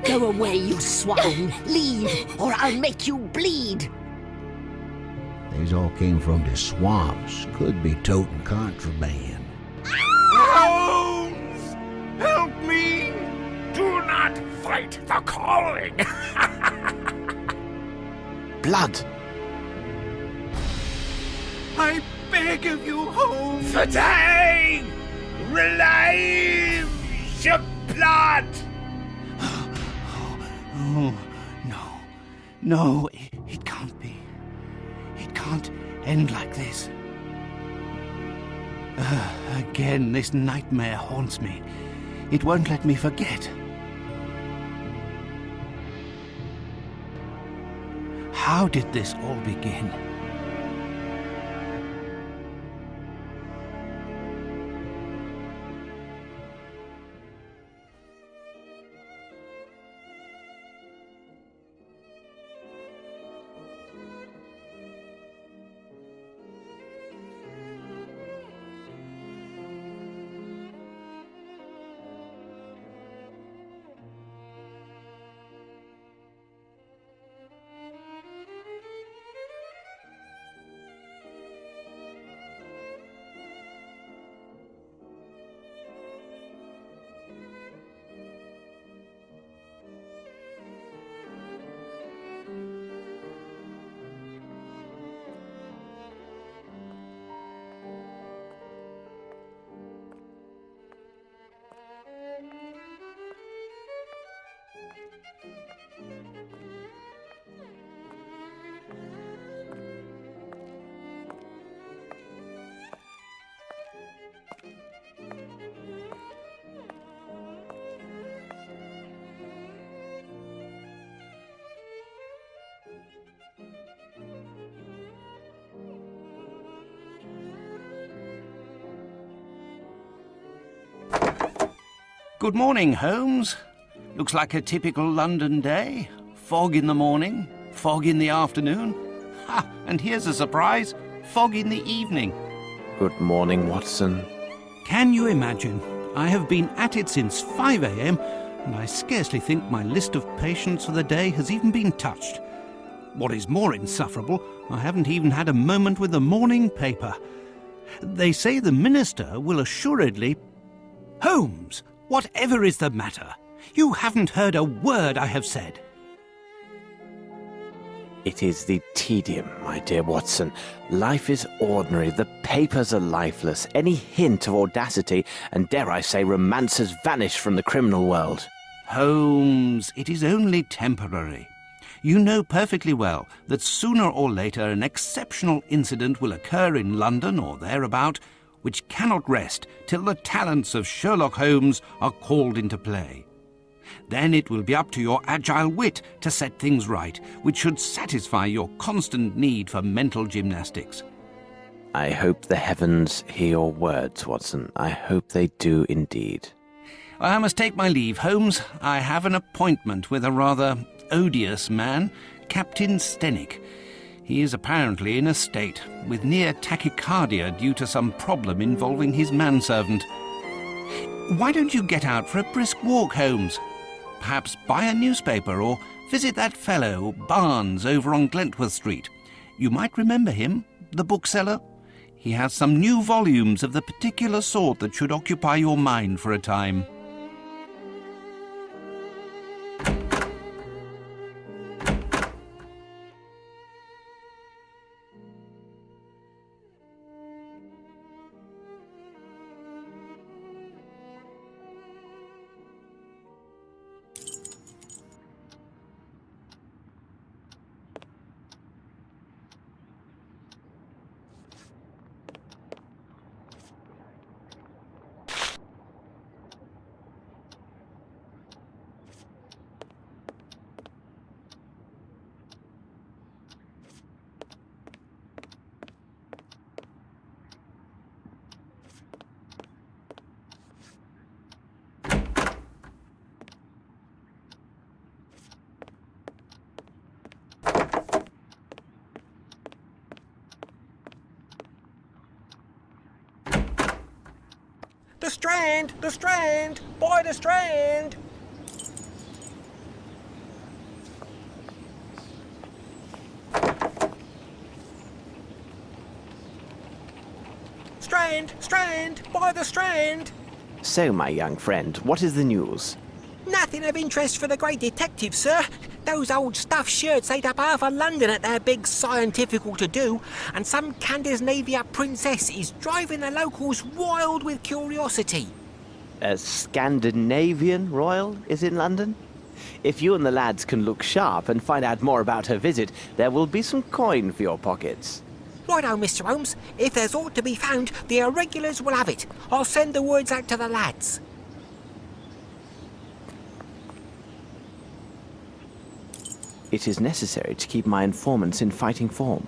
Go away, you swine! Leave, or I'll make you bleed! These all came from the swamps. Could be toting contraband. Holmes! Help me! Do not fight the calling! Blood! I beg of you, Holmes! The day! Relieve your blood! Oh, no. No, it can't be. It can't end like this. Again, this nightmare haunts me. It won't let me forget. How did this all begin? Good morning, Holmes. Looks like a typical London day. Fog in the morning, fog in the afternoon. Ha! And here's a surprise, fog in the evening. Good morning, Watson. Can you imagine? I have been at it since 5 a.m. and I scarcely think my list of patients for the day has even been touched. What is more insufferable, I haven't even had a moment with the morning paper. They say the minister will assuredly... Holmes! Whatever is the matter? You haven't heard a word I have said. It is the tedium, my dear Watson. Life is ordinary. The papers are lifeless. Any hint of audacity, and dare I say romance, has vanished from the criminal world. Holmes, it is only temporary. You know perfectly well that sooner or later an exceptional incident will occur in London or thereabout, which cannot rest till the talents of Sherlock Holmes are called into play. Then it will be up to your agile wit to set things right, which should satisfy your constant need for mental gymnastics. I hope the heavens hear your words, Watson. I hope they do indeed. I must take my leave, Holmes. I have an appointment with a rather odious man, Captain Stenick. He is apparently in a state, with near tachycardia due to some problem involving his manservant. Why don't you get out for a brisk walk, Holmes? Perhaps buy a newspaper or visit that fellow, Barnes, over on Glentworth Street. You might remember him, the bookseller. He has some new volumes of the particular sort that should occupy your mind for a time. The Strand! The Strand! By the Strand! Strand! Strand! By the Strand! So, my young friend, what is the news? Nothing of interest for the great detective, sir. Those old stuffed shirts ate up half of London at their big scientifical to-do, and some Scandinavia princess is driving the locals wild with curiosity. A Scandinavian royal is in London? If you and the lads can look sharp and find out more about her visit, there will be some coin for your pockets. Righto, Mr. Holmes. If there's aught to be found, the irregulars will have it. I'll send the words out to the lads. It is necessary to keep my informants in fighting form.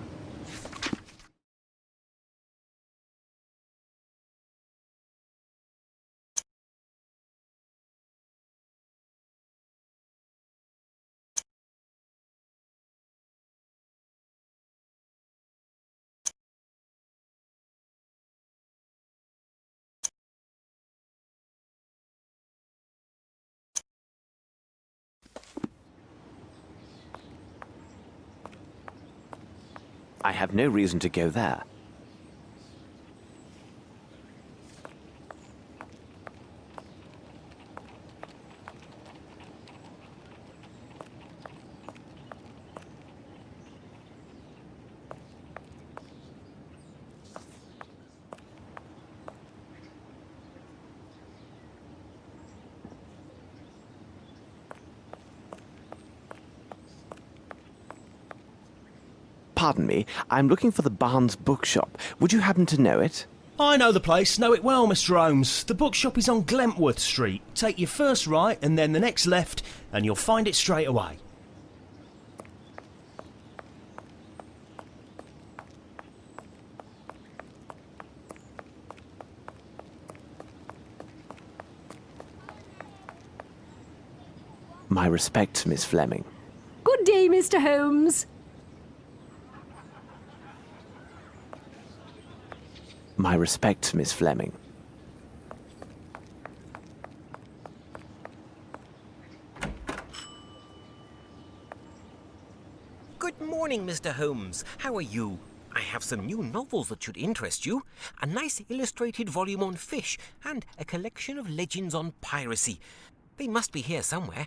I have no reason to go there. Pardon me, I'm looking for the Barnes bookshop. Would you happen to know it? I know the place, know it well, Mr. Holmes. The bookshop is on Glentworth Street. Take your first right and then the next left, and you'll find it straight away. My respects, Miss Fleming. Good day, Mr. Holmes. My respects, Miss Fleming. Good morning, Mr. Holmes. How are you? I have some new novels that should interest you. A nice illustrated volume on fish and a collection of legends on piracy. They must be here somewhere.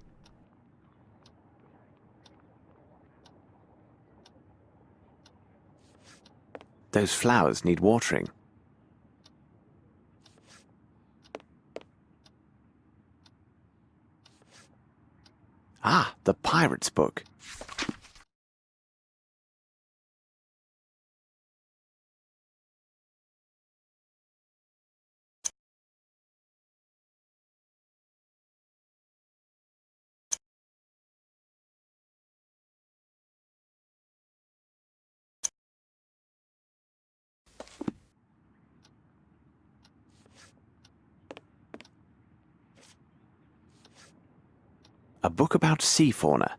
Those flowers need watering. Ah, the pirate's book. A book about sea fauna.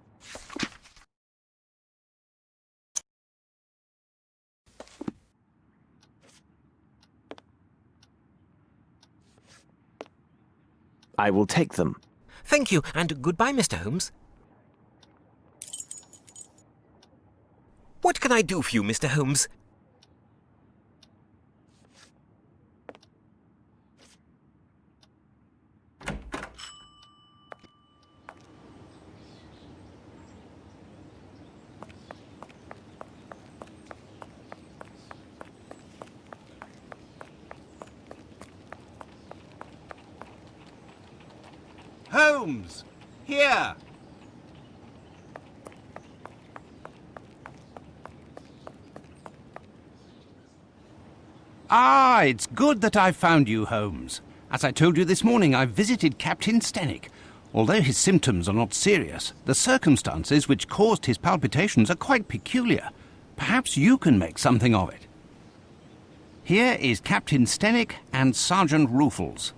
I will take them. Thank you, and goodbye, Mr. Holmes. What can I do for you, Mr. Holmes? Holmes! Here! Ah, it's good that I found you, Holmes. As I told you this morning, I visited Captain Stenick. Although his symptoms are not serious, the circumstances which caused his palpitations are quite peculiar. Perhaps you can make something of it. Here is Captain Stenick and Sergeant Ruffles.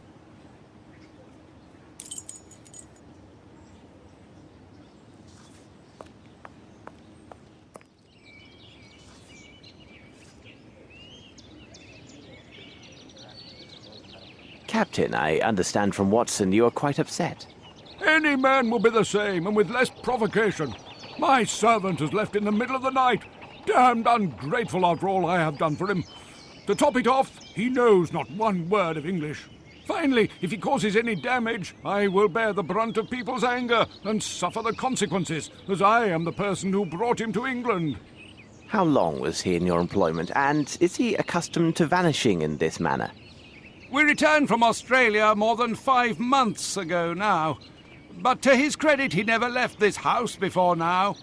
Captain, I understand from Watson you are quite upset. Any man will be the same, and with less provocation. My servant is left in the middle of the night. Damned ungrateful after all I have done for him. To top it off, he knows not one word of English. Finally, if he causes any damage, I will bear the brunt of people's anger and suffer the consequences, as I am the person who brought him to England. How long was he in your employment, and is he accustomed to vanishing in this manner? We returned from Australia more than 5 months ago now. But to his credit, he never left this house before now.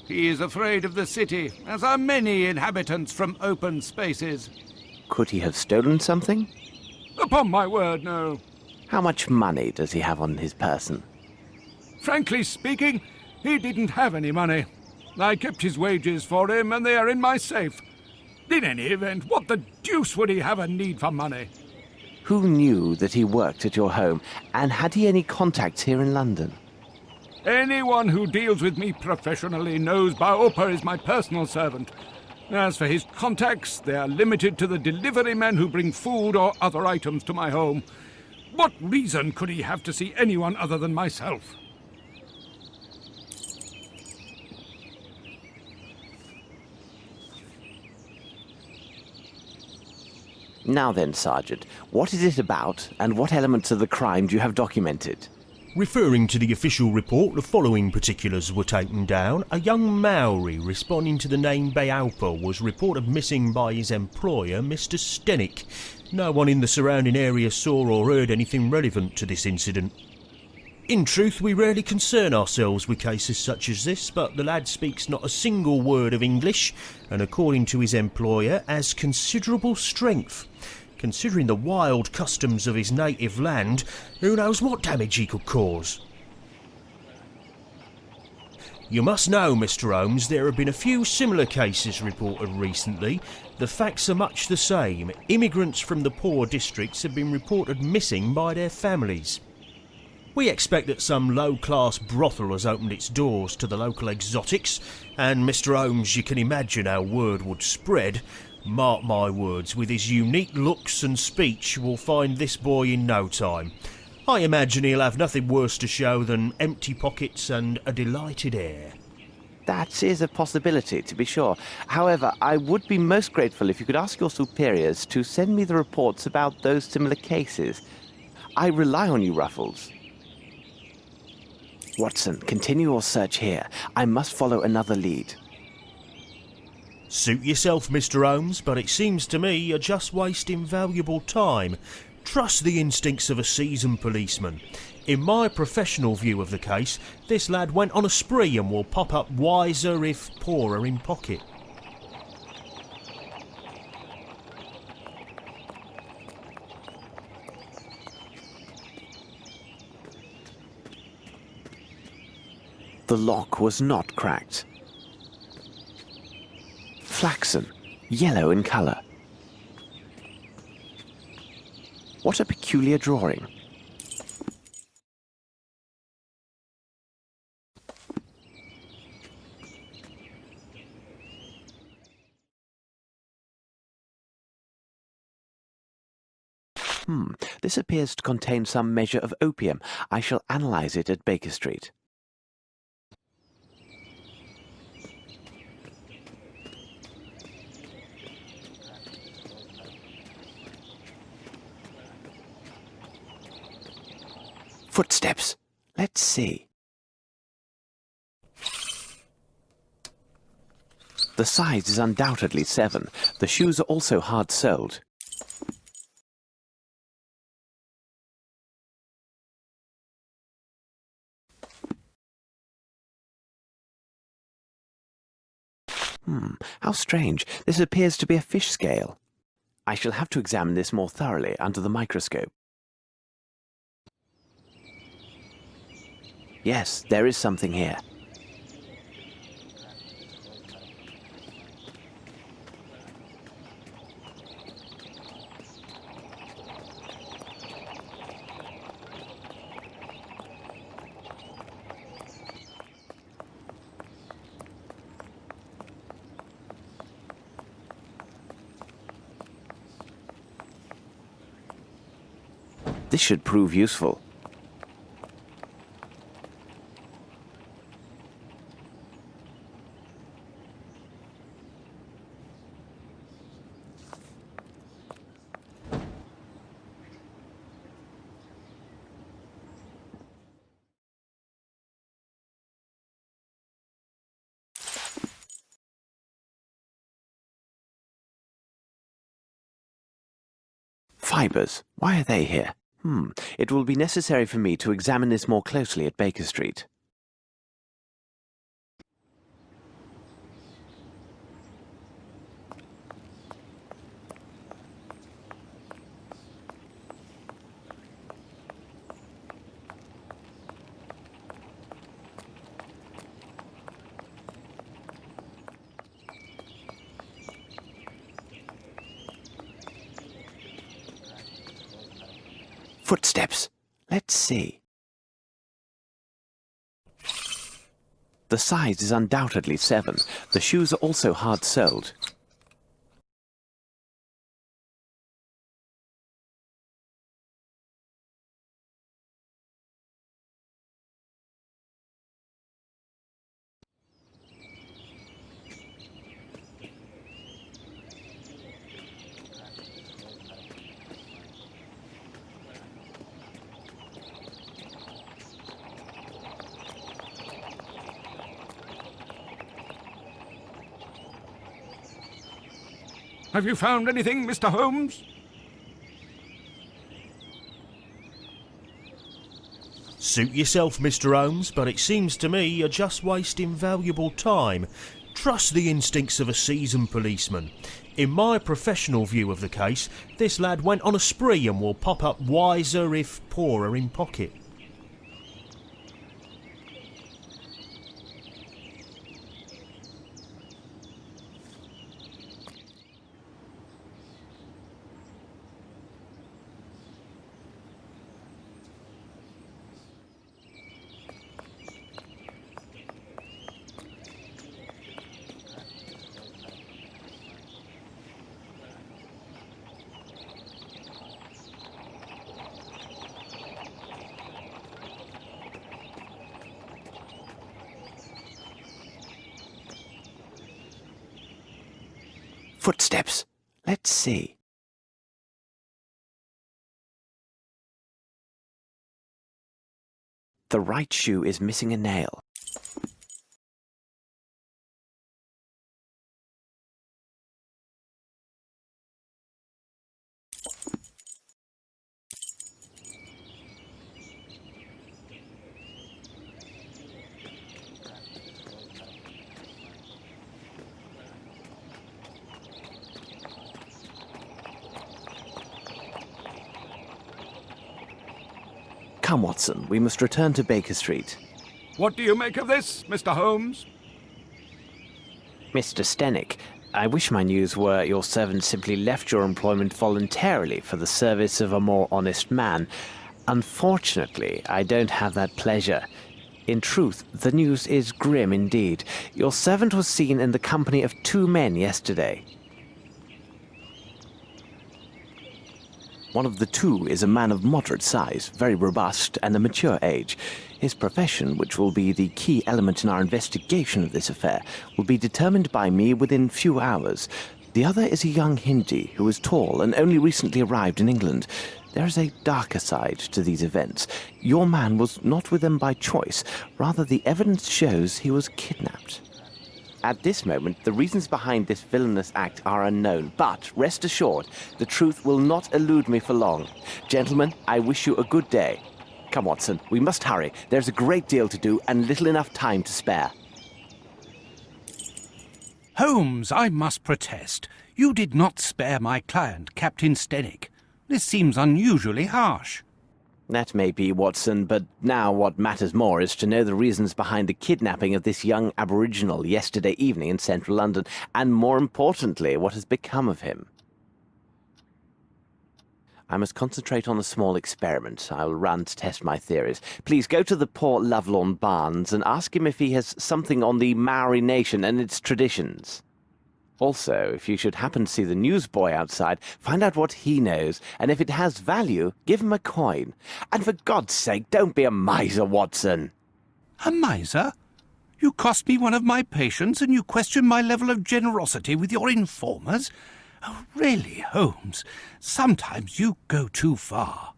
He is afraid of the city, as are many inhabitants from open spaces. Could he have stolen something? Upon my word, no. How much money does he have on his person? Frankly speaking, he didn't have any money. I kept his wages for him, and they are in my safe. In any event, what the deuce would he have a need for money? Who knew that he worked at your home, and had he any contacts here in London? Anyone who deals with me professionally knows Baopa is my personal servant. As for his contacts, they are limited to the delivery men who bring food or other items to my home. What reason could he have to see anyone other than myself? Now then, Sergeant, what is it about, and what elements of the crime do you have documented? Referring to the official report, the following particulars were taken down. A young Maori responding to the name Baopa was reported missing by his employer, Mr. Stenick. No one in the surrounding area saw or heard anything relevant to this incident. In truth, we rarely concern ourselves with cases such as this, but the lad speaks not a single word of English, and according to his employer, has considerable strength. Considering the wild customs of his native land, who knows what damage he could cause? You must know, Mr. Holmes, there have been a few similar cases reported recently. The facts are much the same. Immigrants from the poor districts have been reported missing by their families. We expect that some low-class brothel has opened its doors to the local exotics, and Mr. Holmes, you can imagine how word would spread. Mark my words, with his unique looks and speech, we'll find this boy in no time. I imagine he'll have nothing worse to show than empty pockets and a delighted air. That is a possibility, to be sure. However, I would be most grateful if you could ask your superiors to send me the reports about those similar cases. I rely on you, Ruffles. Watson, continue your search here. I must follow another lead. Suit yourself, Mr. Holmes, but it seems to me you're just wasting valuable time. Trust the instincts of a seasoned policeman. In my professional view of the case, this lad went on a spree and will pop up wiser if poorer in pocket. The lock was not cracked. Flaxen, yellow in colour. What a peculiar drawing. This appears to contain some measure of opium. I shall analyse it at Baker Street. Footsteps. Let's see. The size is undoubtedly 7. The shoes are also hard-soled. How strange. This appears to be a fish scale. I shall have to examine this more thoroughly under the microscope. Yes, there is something here. This should prove useful. Pipers, why are they here? It will be necessary for me to examine this more closely at Baker Street. Footsteps. Let's see. The size is undoubtedly 7. The shoes are also hard-soled. Have you found anything, Mr. Holmes? Suit yourself, Mr. Holmes, but it seems to me you're just wasting valuable time. Trust the instincts of a seasoned policeman. In my professional view of the case, this lad went on a spree and will pop up wiser if poorer in pocket. Footsteps. Let's see. The right shoe is missing a nail. Come, Watson, we must return to Baker Street. What do you make of this, Mr. Holmes? Mr. Stenick, I wish my news were your servant simply left your employment voluntarily for the service of a more honest man. Unfortunately, I don't have that pleasure. In truth, the news is grim indeed. Your servant was seen in the company of 2 men yesterday. One of the 2 is a man of moderate size, very robust, and a mature age. His profession, which will be the key element in our investigation of this affair, will be determined by me within few hours. The other is a young Hindi who is tall and only recently arrived in England. There is a darker side to these events. Your man was not with them by choice. Rather, the evidence shows he was kidnapped. At this moment, the reasons behind this villainous act are unknown, but rest assured, the truth will not elude me for long. Gentlemen, I wish you a good day. Come, Watson, we must hurry. There's a great deal to do and little enough time to spare. Holmes, I must protest. You did not spare my client, Captain Stenick. This seems unusually harsh. That may be, Watson, but now what matters more is to know the reasons behind the kidnapping of this young aboriginal yesterday evening in central London, and more importantly, what has become of him. I must concentrate on a small experiment I will run to test my theories. Please go to the poor Lovelorn Barnes and ask him if he has something on the Maori nation and its traditions. Also, if you should happen to see the newsboy outside, find out what he knows, and if it has value, give him a coin. And for God's sake, don't be a miser, Watson. A miser? You cost me one of my patients, and you question my level of generosity with your informers? Oh, really, Holmes, sometimes you go too far.